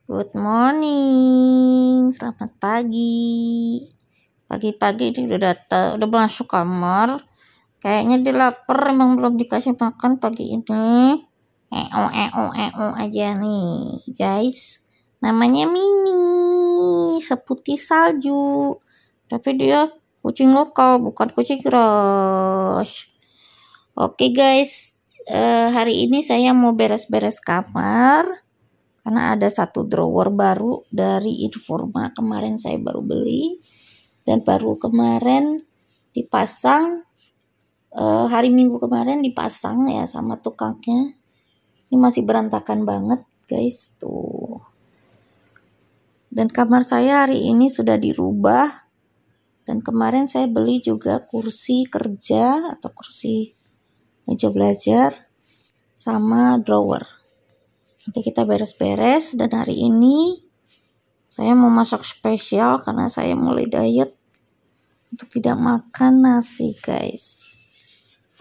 Good morning, selamat pagi. Pagi-pagi ini udah masuk kamar. Kayaknya dia lapar, emang belum dikasih makan pagi ini. Aja nih, guys. Namanya Mini, seputih salju. Tapi dia kucing lokal, bukan kucing cross. Oke guys, hari ini saya mau beres-beres kamar. Karena ada satu drawer baru dari Informa, kemarin saya baru beli dan baru kemarin dipasang, hari Minggu kemarin dipasang ya sama tukangnya. Ini masih berantakan banget guys tuh. Dan kamar saya hari ini sudah dirubah, dan kemarin saya beli juga kursi kerja atau kursi meja belajar sama drawer. Nanti kita beres-beres, dan hari ini saya mau masak spesial karena saya mulai diet untuk tidak makan nasi guys.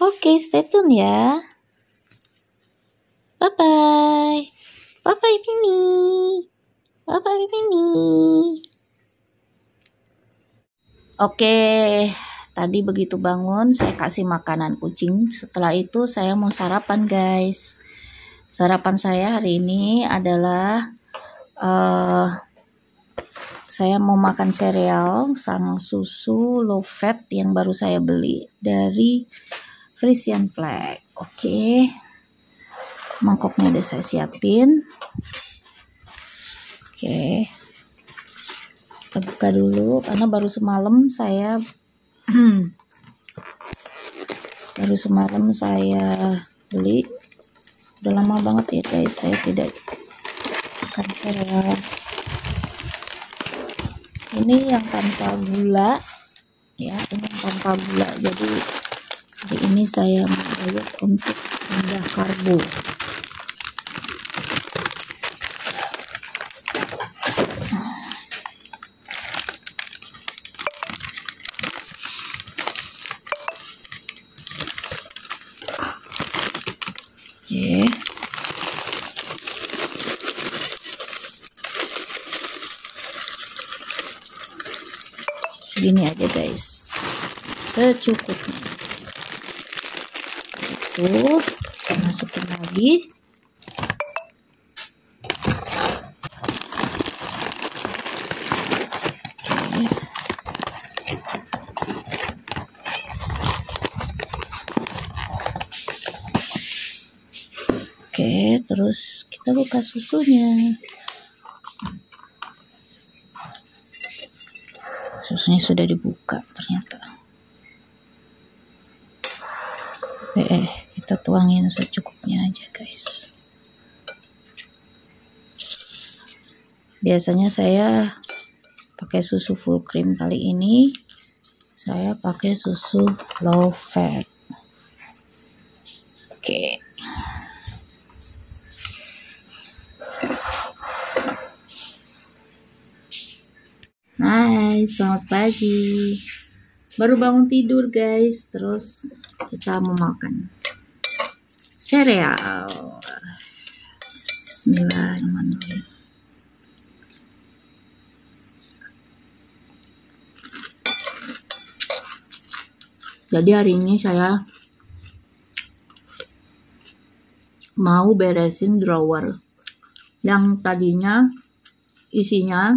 Oke, stay tune ya. Bye bye. Bye bye Mini. Bye bye Mini. Oke, tadi begitu bangun saya kasih makanan kucing. Setelah itu saya mau sarapan guys. Sarapan saya hari ini adalah saya mau makan sereal sama susu low fat yang baru saya beli dari Frisian Flag. Oke. Mangkoknya udah saya siapin. Oke. Kita buka dulu karena baru semalam saya beli. Udah lama banget ya guys saya tidak makan sereal. Ini yang tanpa gula ya, ini yang tanpa gula, jadi hari ini saya mau diet untuk rendah karbo. Oke. Segini aja guys, secukupnya. Itu masukin lagi. Oke, terus kita buka susunya. Susunya sudah dibuka ternyata. Kita tuangin secukupnya aja guys. Biasanya saya pakai susu full cream, kali ini saya pakai susu low fat. Oke. Hai, selamat pagi. Baru bangun tidur guys, terus kita mau makan sereal. Bismillahirrahmanirrahim. Jadi hari ini saya mau beresin drawer yang tadinya isinya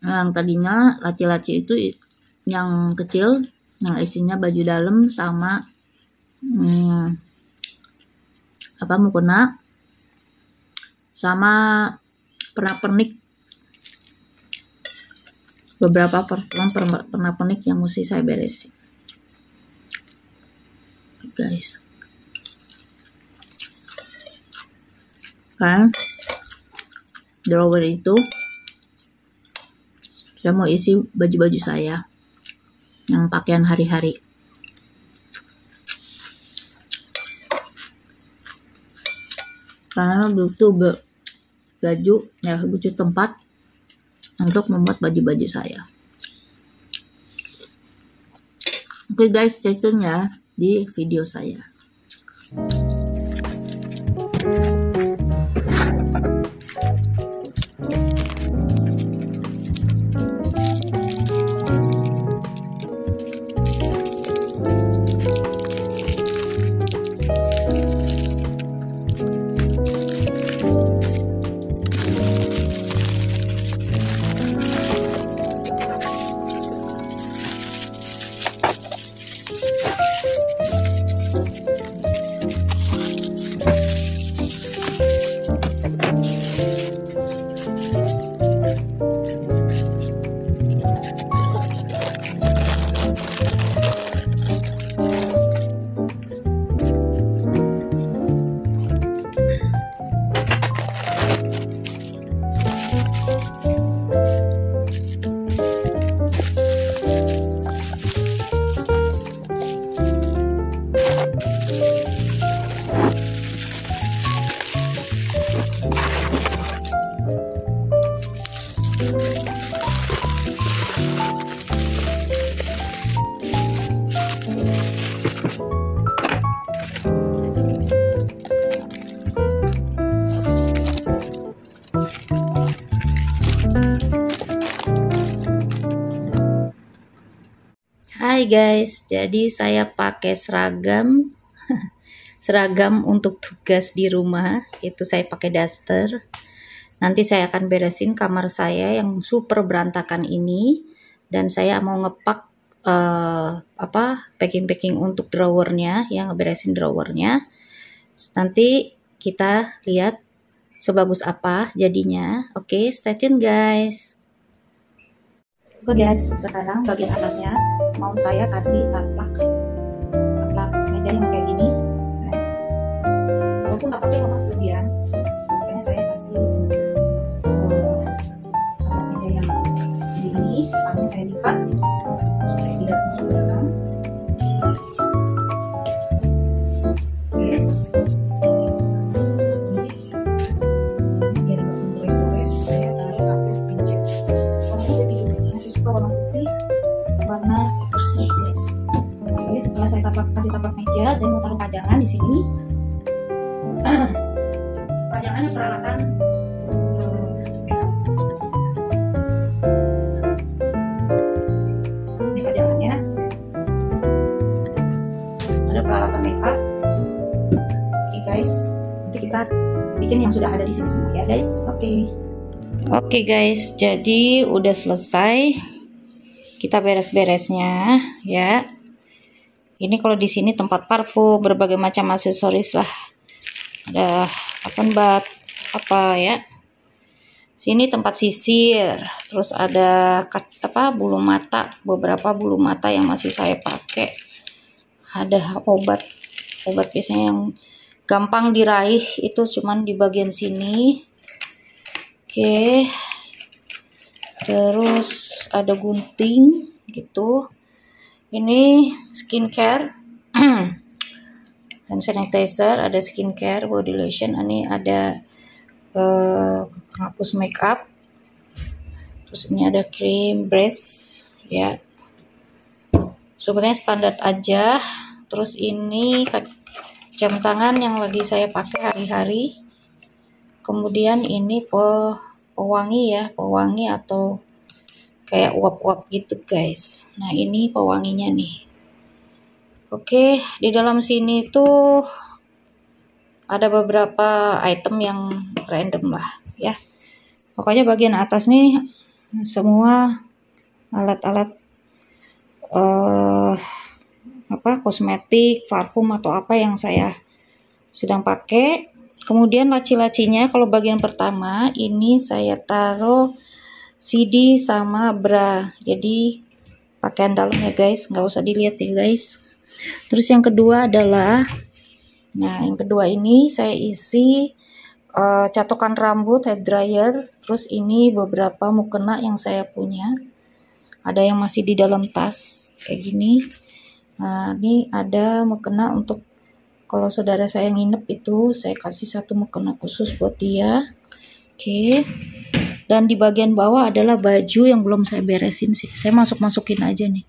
yang tadinya laci-laci itu yang kecil, yang isinya baju dalam sama mukena sama pernak-pernik, beberapa pernak-pernik yang mesti saya beresin guys. Kan drawer itu saya mau isi baju-baju saya yang pakaian hari-hari. Karena butuh butuh tempat untuk membuat baju-baju saya. Oke guys, stay tune ya di video saya. Hai guys, jadi saya pakai seragam seragam untuk tugas di rumah. Itu saya pakai daster. Nanti saya akan beresin kamar saya yang super berantakan ini, dan saya mau ngepak packing untuk drawernya, yang ngeberesin drawernya. Nanti kita lihat sebagus apa jadinya. Oke, stay tune guys. Oke guys, sekarang bagian atasnya mau saya kasih taplak meja yang kayak gini. Walaupun nggak pakai nomor kelebihan, makanya saya kasih taplak meja yang ini. Sepanjang saya lipat supaya tidak masuk belakang. Oke. Warna bersih guys. Oke, setelah saya kasih taplak meja, saya mau taruh pajangan di sini. Pajangannya peralatan ini pajangannya ada peralatan makeup. Oke guys, nanti kita bikin yang sudah ada di sini semua ya guys. Oke guys, jadi udah selesai. Kita beres-beresnya ya. Ini kalau di sini tempat parfum, berbagai macam aksesoris lah. Ada open bath apa ya. Sini tempat sisir, terus ada bulu mata, beberapa bulu mata yang masih saya pakai. Ada obat biasanya yang gampang diraih itu cuman di bagian sini. Oke. Terus ada gunting gitu. Ini skincare dan sanitizer, ada skincare, body lotion. Ini ada penghapus makeup. Terus ini ada krim brush ya. Sebenarnya standar aja. Terus ini jam tangan yang lagi saya pakai hari-hari. Kemudian ini pewangi atau kayak uap-uap gitu guys. Nah ini pewanginya nih. Oke, di dalam sini tuh ada beberapa item yang random lah ya. Pokoknya bagian atas nih semua alat-alat kosmetik, parfum atau apa yang saya sedang pakai. Kemudian laci-lacinya, kalau bagian pertama ini saya taruh CD sama bra, jadi pakaian dalam ya guys, nggak usah dilihat ya guys. Terus yang kedua adalah, yang kedua ini saya isi catokan rambut, hair dryer. Terus ini beberapa mukena yang saya punya, ada yang masih di dalam tas kayak gini. Nah ini ada mukena untuk kalau saudara saya nginep itu, saya kasih satu mukena khusus buat dia. Oke. Dan di bagian bawah adalah baju yang belum saya beresin sih. Saya masukin aja nih.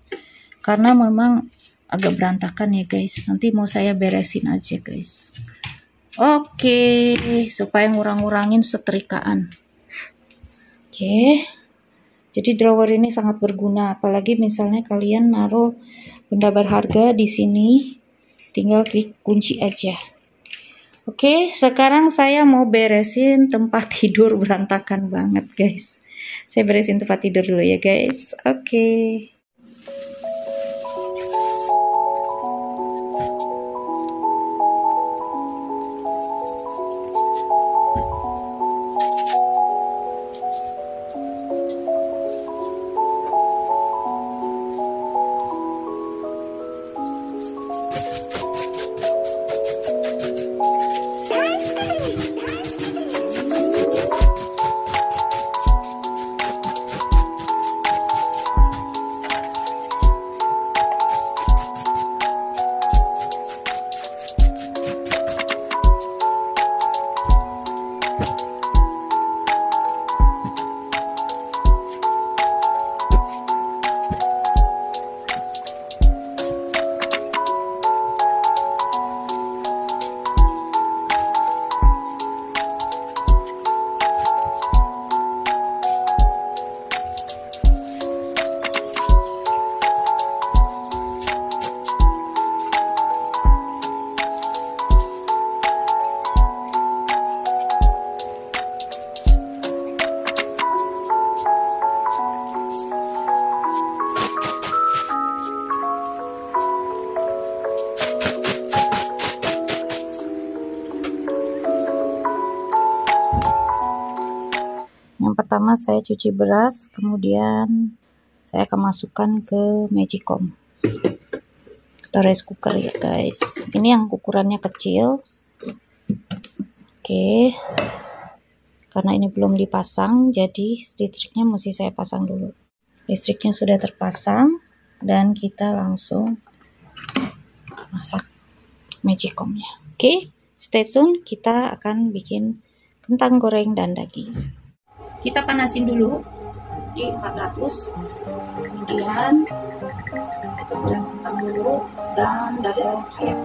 Karena memang agak berantakan ya guys. Nanti mau saya beresin aja guys. Oke. Supaya ngurang-ngurangin setrikaan. Oke. Jadi drawer ini sangat berguna. Apalagi misalnya kalian naruh benda berharga di sini. Tinggal klik kunci aja. Oke, sekarang saya mau beresin tempat tidur, berantakan banget guys. Saya beresin tempat tidur dulu ya guys. Oke. pertama saya cuci beras, kemudian saya akan masukkan ke magicom atau rice cooker ya guys. Ini yang ukurannya kecil. Oke, karena ini belum dipasang, jadi listriknya mesti saya pasang dulu. Listriknya sudah terpasang dan kita langsung masak magicomnya. Oke, stay tune, kita akan bikin kentang goreng dan daging. Kita panasin dulu di 400, kemudian kita goreng kentang dulu dan dada ayam.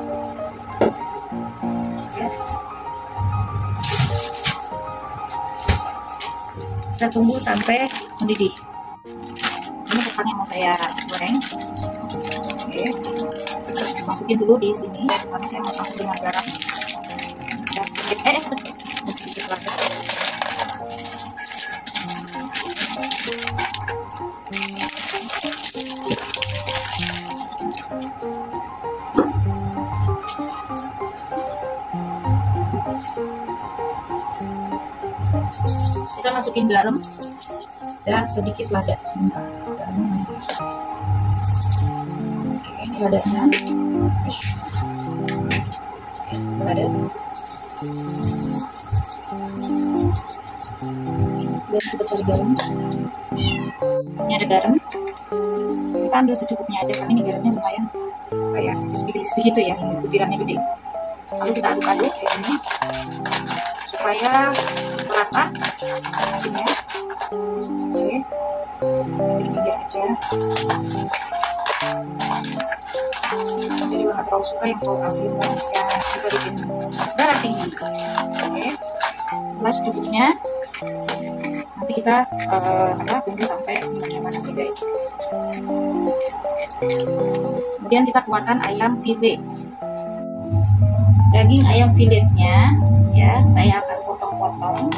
Oke. Kita tunggu sampai mendidih. Ini kentangnya mau saya goreng. Oke, masukin dulu di sini karena saya mau campur dengan garam dan sedikit lada. Kita masukin garam dan sedikit lada. Oke, ini ladanya. Lada. Dan kita cari garam. Ini ada garam. Kita ambil secukupnya aja karena ini garamnya lumayan kayak sedikit ya, butirannya gede. Lalu kita aduk-aduk kayak ini supaya merata asinnya. Oke, ini dia aja. Saya juga nggak terlalu suka yang terlalu asin ya, bisa bikin darah tinggi. Oke, setelah secukupnya nanti kita tunggu sampai minyaknya panas ya guys. Kemudian kita keluarkan ayam filet. Daging ayam filetnya ya saya akan potong-potong.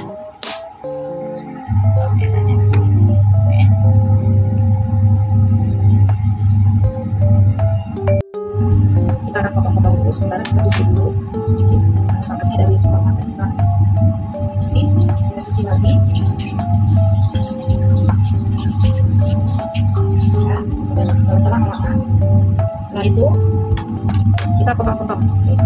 Kita akan potong-potong dulu, sementara kita cuci dulu sedikit paletnya dari supermarket kan bersih. Kita cuci lagi ya, sudah salah makan. Setelah itu kita potong-potong guys.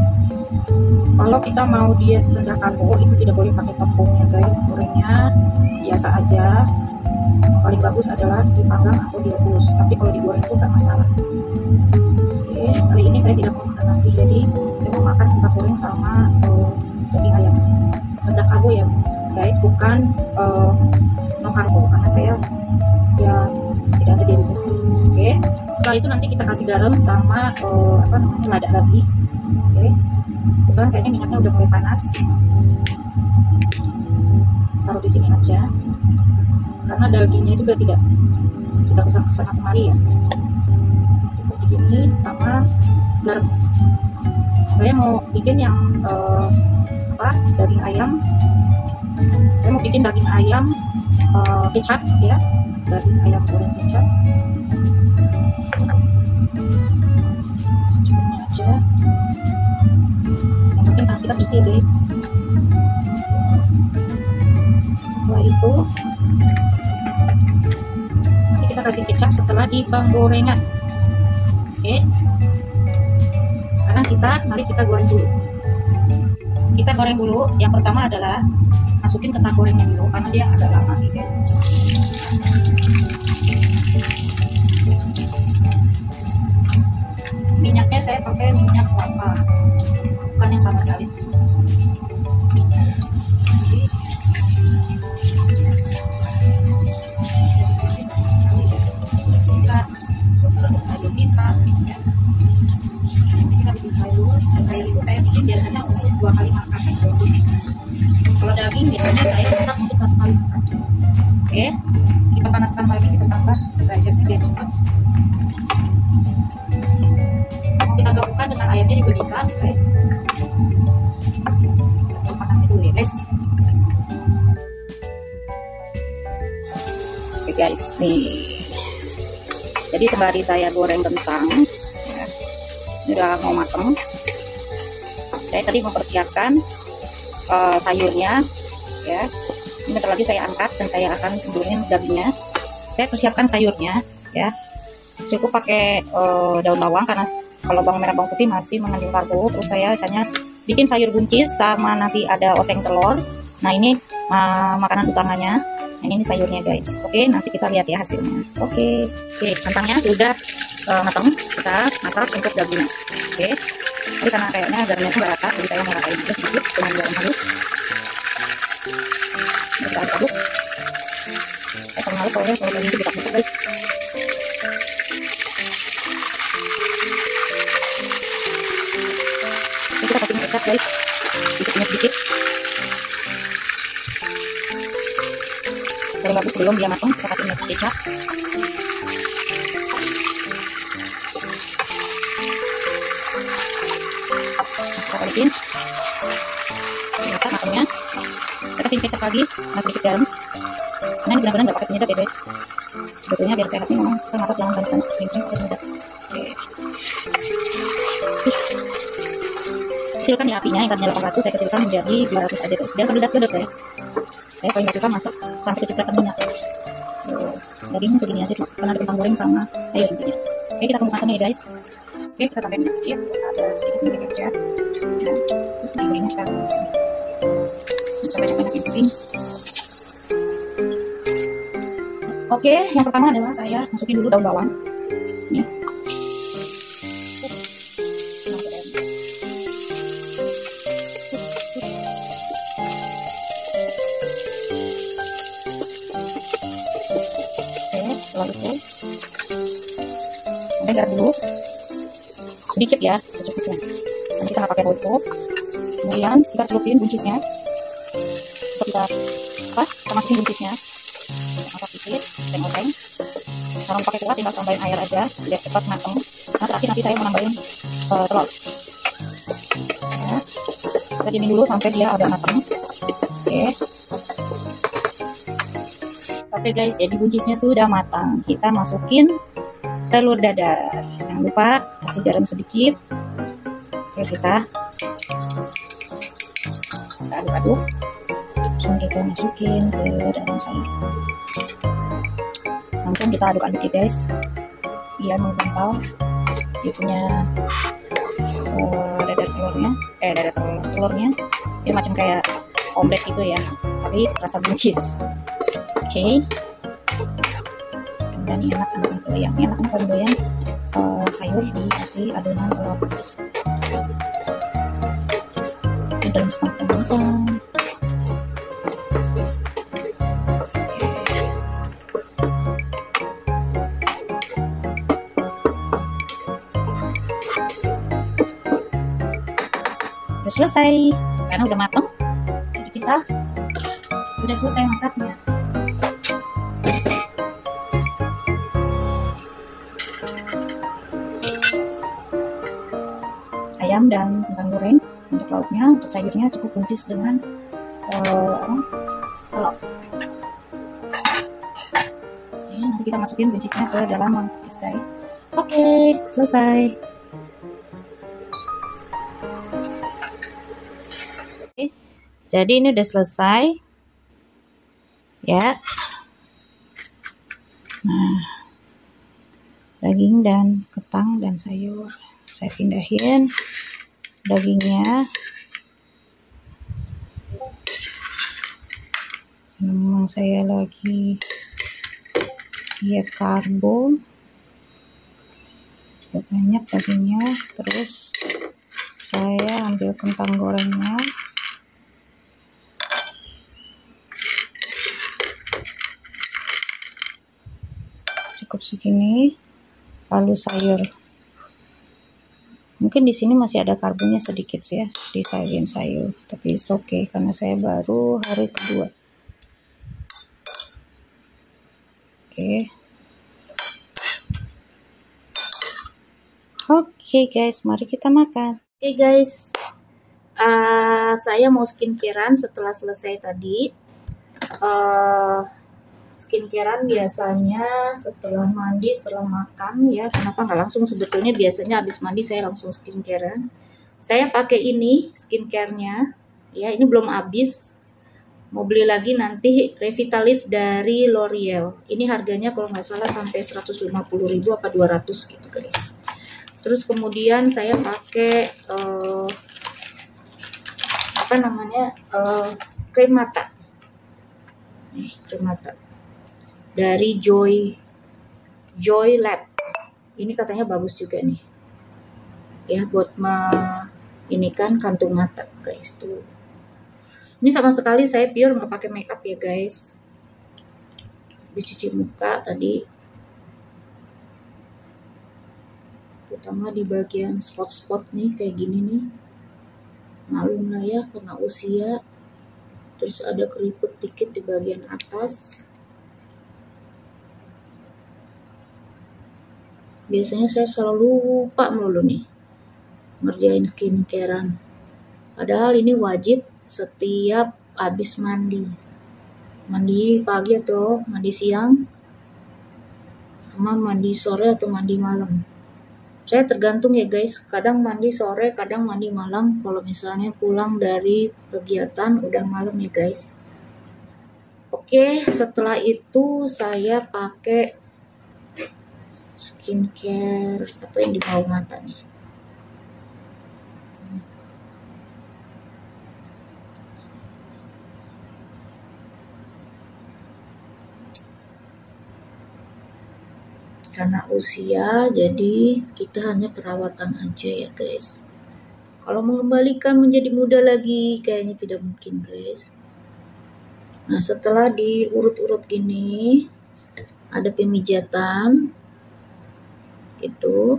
Kalau kita mau diet rendah karbo itu tidak boleh pakai tepung ya guys, gorengnya biasa aja. Paling bagus adalah dipanggang atau direbus, tapi kalau digoreng itu tak masalah. Oke, kali ini saya tidak mau makan nasi, jadi saya mau makan kentang goreng sama daging ayam. Rendah karbo ya guys, bukan no karbo, karena saya ya tidak ada diabetes. Oke, setelah itu nanti kita kasih garam sama lada lagi. Oke, kebetulan kayaknya minyaknya udah mulai panas, taruh di sini aja karena dagingnya juga tidak kesana kemari ya. Seperti ini sama garam. Saya mau bikin yang daging ayam. Saya mau bikin daging ayam kecap ya, daging ayam goreng kecap. Secukupnya aja. Yang penting tangan kita bersih guys. Setelah itu nanti kita kasih kecap setelah di penggorengan. Oke, sekarang mari kita goreng dulu. Kita goreng dulu. Yang pertama adalah masukin kentang gorengnya dulu karena dia agak lama nih guys. Minyaknya saya pakai minyak kelapa, bukan yang panas sawit. Bisa ya. Kita bikin sayur. Sayur itu saya bikin biasanya untuk 2 kali makan. Kalau daging biasanya saya masak untuk 1 kali makan. Oke, kita panaskan lagi, kita tambah derajatnya biar cepat. Mau kita gabungkan dengan ayamnya juga bisa guys. Kita panasin dulu ya guys. Oke guys, nih. Jadi sembari saya goreng kentang ya, sudah mau matang. Saya tadi mempersiapkan sayurnya ya. Ini bentar lagi saya angkat dan saya akan tuburin dagingnya. Saya persiapkan sayurnya ya. Cukup pakai daun bawang karena kalau bawang merah bawang putih masih mengandung karbo. Terus saya biasanya bikin sayur buncis sama nanti ada oseng telur. Nah ini makanan utamanya. Ini sayurnya guys. Oke, nanti kita lihat ya hasilnya. Oke, kentangnya sudah matang. Kita masak untuk dagingnya. Oke, tapi karena kayaknya garamnya itu nggak rata, jadi saya mau ratain aja sedikit dengan garam halus. Kita aduk. Saya paling males soalnya kalau daging itu ditak-ditak guys. Oke, kita kasih kecap guys, sedikit. Kalau bagus sebelum dia matang, kita kasih minyak kecap. Kita balikin. Ternyata matangnya. Kita kasih kecap lagi, sama sedikit garam. Nah ini benar-benar nggak pakai penyedap ya guys. Sebetulnya biar sehat nih memang kita masak jangan banyak-banyak, sering-sering pakai penyedap. Oke. Kecilkan ya apinya, yang tadinya 800 saya kecilkan menjadi 200 aja guys. Biar pedas-pedas guys. Saya paling gak suka masak sampai kecipratan minyak. Dagingnya segini aja karena ada kentang goreng sama sayur tentunya. Oke, kita tumbukkan ya guys. Oke, kita tambahin minyak kecil, terus ada sedikit minyak kecap. Nah, gorengnya kita tumbuk sini. Sampai banyak yang penting. Oke, yang pertama adalah saya masukin dulu daun bawang. Nih. Setelah itu garam dulu sedikit ya, secukupnya. Nanti kita nggak pakai royco. Kemudian kita celupin buncisnya. Kita masukin buncisnya. Masak sedikit, teng-teng. Kalau pakai kuah tinggal tambahin air aja biar cepat matang. Nah terakhir nanti saya mau nambahin telur. Ya. Kita diemin dulu sampai dia agak matang. Oke guys, jadi buncisnya sudah matang. Kita masukin telur dadar. Jangan lupa kasih garam sedikit. Oke, kita aduk-aduk. Langsung kita masukin ke dalam sayur. Langsung kita aduk-aduk ya guys. Biar mengental. Dia punya dadar telurnya. Dia macam kayak omelet gitu ya, tapi rasa buncis. Oke. Dan ini enak doyan. Ini enak kalau doyan sayur dikasih adonan telur. Di dalam sematang-matang. Udah selesai karena udah matang. Jadi kita sudah selesai masaknya. Ayam dan kentang goreng untuk lauknya, untuk sayurnya cukup buncis dengan telur. Nanti kita masukin buncisnya ke dalam mangkok guys. Oke, selesai. Oke, jadi ini udah selesai ya. Nah, daging dan kentang dan sayur saya pindahin. Dagingnya memang saya lagi diet karbo, banyak dagingnya. Terus saya ambil kentang gorengnya, cukup segini. Lalu sayur, mungkin di sini masih ada karbonnya sedikit ya di sayur, tapi it's okay karena saya baru hari kedua. Oke guys, mari kita makan. Oke guys, saya mau skincarean setelah selesai tadi. Skincarean biasanya setelah mandi, setelah makan ya. Kenapa nggak langsung? Sebetulnya biasanya habis mandi saya langsung skincarean. Saya pakai ini skincarenya ya, ini belum habis. mau beli lagi nanti Revitalift dari L'Oreal. Ini harganya kalau nggak salah sampai 150.000 apa 200 gitu guys. Terus kemudian saya pakai apa namanya, krim mata. Nih, krim mata dari Joy Lab. Ini katanya bagus juga nih. Ya, buat ini kan kantung mata guys tuh. Ini sama sekali saya pure nggak pakai makeup ya guys. Dicuci muka tadi, terutama di bagian spot-spot nih kayak gini nih. Maklum lah ya karena usia. Terus ada keriput dikit di bagian atas. Biasanya saya selalu lupa melulu nih ngerjain skincarean. Padahal ini wajib setiap habis mandi pagi atau mandi siang, sama mandi sore atau mandi malam. Saya tergantung ya guys, kadang mandi sore, kadang mandi malam kalau misalnya pulang dari kegiatan udah malam ya guys. Oke, setelah itu saya pakai skincare apa yang di bawah mata nih. Karena usia, jadi kita hanya perawatan aja ya guys. Kalau mengembalikan menjadi muda lagi, kayaknya tidak mungkin guys. Nah, setelah diurut-urut gini, ada pemijatan, gitu.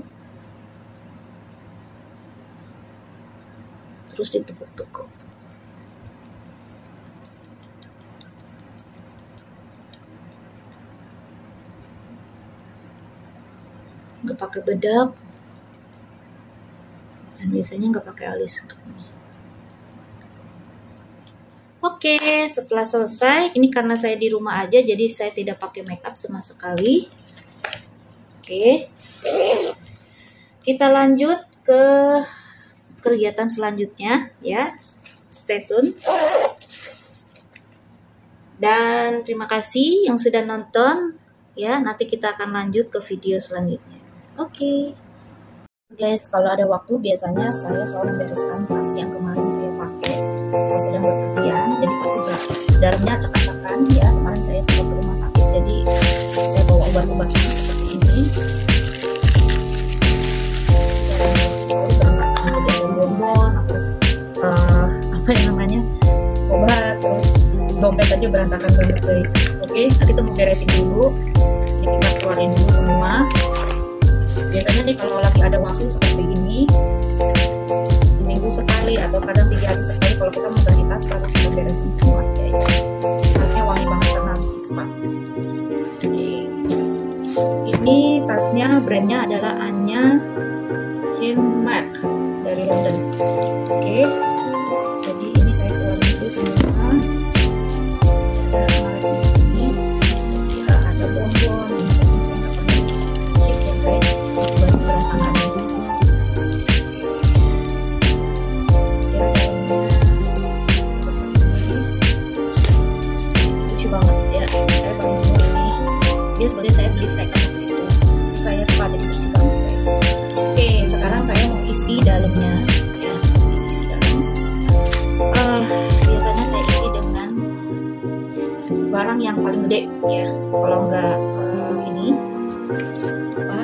Terus ditekuk-tekuk. Nggak pakai bedak, dan biasanya nggak pakai alis. Oke, setelah selesai, ini karena saya di rumah aja, jadi saya tidak pakai makeup sama sekali. Oke, kita lanjut ke kegiatan selanjutnya ya. Stay tune. Dan terima kasih yang sudah nonton ya. Nanti kita akan lanjut ke video selanjutnya. Oke. Guys, kalau ada waktu biasanya saya selalu membereskan tas yang kemarin saya pakai kalau sedang bepergian. Jadi pasti dalamnya acak-acakan ya. Kemarin saya sempat ke rumah sakit, jadi saya bawa obat-obatan seperti ini. Lalu berangkat ada bonbon atau apa yang namanya obat, terus dompet aja berantakan banget guys. Oke, nanti kita mau beresin dulu. Jadi kita keluarin dulu semua. Biasanya nih kalau lagi ada waktu seperti ini, seminggu sekali atau kadang 3 hari sekali, kalau kita mau ganti tas harus kita beresin semua guys. Tasnya wangi banget karena harus di-spa. Ini tasnya brandnya adalah Anya Mark dari London. Oke, jadi ini saya keluarin dulu semua. Ada kemarin di sini, ya ada bonbon. Sebenarnya saya beli second itu, saya spa jadi bersih banget guys. Oke, sekarang saya mau isi dalamnya ya. Isi dalam. Biasanya saya isi dengan barang yang paling gede ya. Kalau enggak ini apa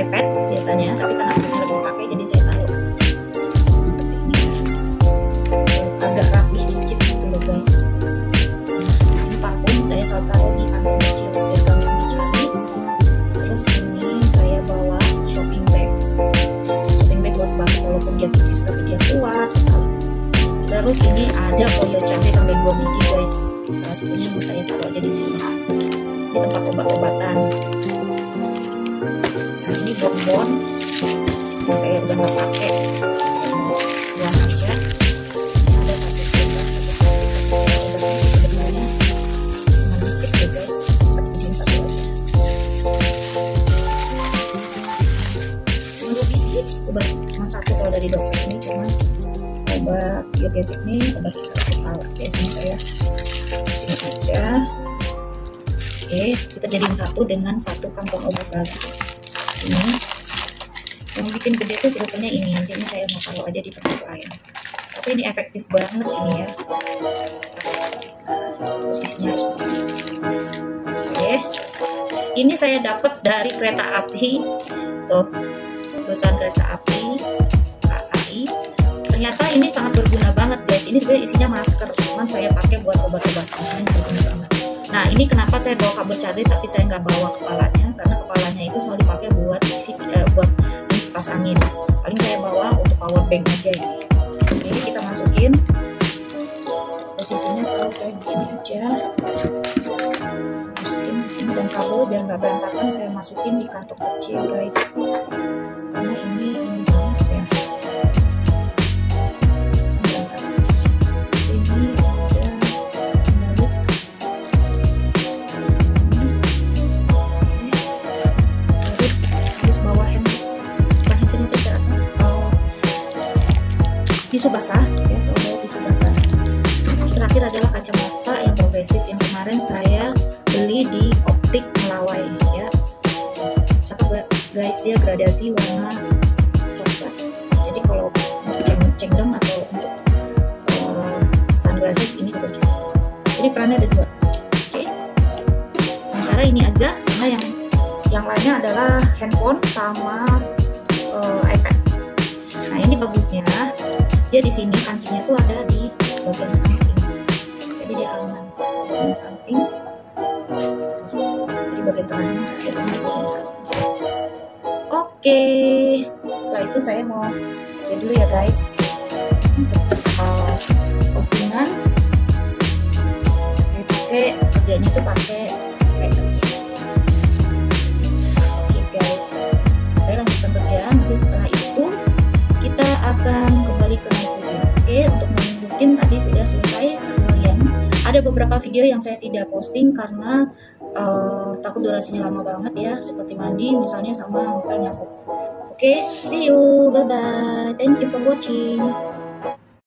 iPad biasanya, tapi karena aku lagi pakai jadi saya taruh seperti ini. Agak rapi dikit gitu loh guys. Ini parfum saya selalu taruh di kantong kecil biar gampang dicari. Terus ini saya bawa shopping bag buat banget walaupun dia tipis tapi dia kuat sekali. Terus ini ada foil cabai sampai 2 biji guys. Nah, sebenarnya mau saya taruh aja di sini di tempat obat-obatan. Nah, ini bonbon yang saya udah nggak pakai, buang aja. Ini ada satu gelas sebenarnya cuma dikit ya guys, bikin satu aja. Cuma 2 biji obat, cuma satu kalau dari dokter. Ini cuma obat biogesic nih, obat kita tahu. Oke, kita jadiin satu dengan satu kantong obat lagi. Ini yang bikin gede tuh filternya ini, nanti ini saya mau taruh aja di tempat lain. Tapi ini efektif banget ini ya. Posisinya harus begini. Oke, ini saya dapat dari kereta api tuh, perusahaan kereta api KAI. Ternyata ini sangat berguna banget guys. Ini sebenarnya isinya masker, cuman saya pakai buat obat-obatan. Ini berguna banget. Nah, ini kenapa saya bawa kabel charger tapi saya nggak bawa kepalanya, karena kepalanya itu selalu dipakai buat isi buat kipas angin. Paling saya bawa untuk power bank aja ya. Jadi kita masukin, posisinya selalu kayak gini aja, masukin di sini, dan kabel biar nggak berantakan saya masukin di kantong kecil guys, karena ini banget ya. Tisu basah ya, kalau tisu basah. Terakhir adalah kacamata yang progresif yang kemarin saya beli di Optik Melawai ya. Cakep guys, dia gradasi warna coklat. Jadi kalau untuk cengdem atau untuk sunglasses ini juga bisa. Jadi perannya ada dua. Oke. Sementara ini aja, karena yang lainnya adalah handphone sama iPad. Nah, ini bagusnya dia di sini kancingnya tuh ada di bagian samping, jadi dia aman di bagian samping. Di bagian tengahnya dia di bagian samping. Oke, setelah itu saya mau kerja dulu ya guys. Postingan saya pakai, kerjanya tuh pakai paper. Oke guys, saya lanjutkan kerja. Nanti setelah itu kita akan kembali ke naik video. Oke, untuk menunjukin tadi sudah selesai sekalian. Ada beberapa video yang saya tidak posting karena takut durasinya lama banget ya, seperti mandi misalnya sama ngepel nyapu. Oke, see you, bye bye, thank you for watching.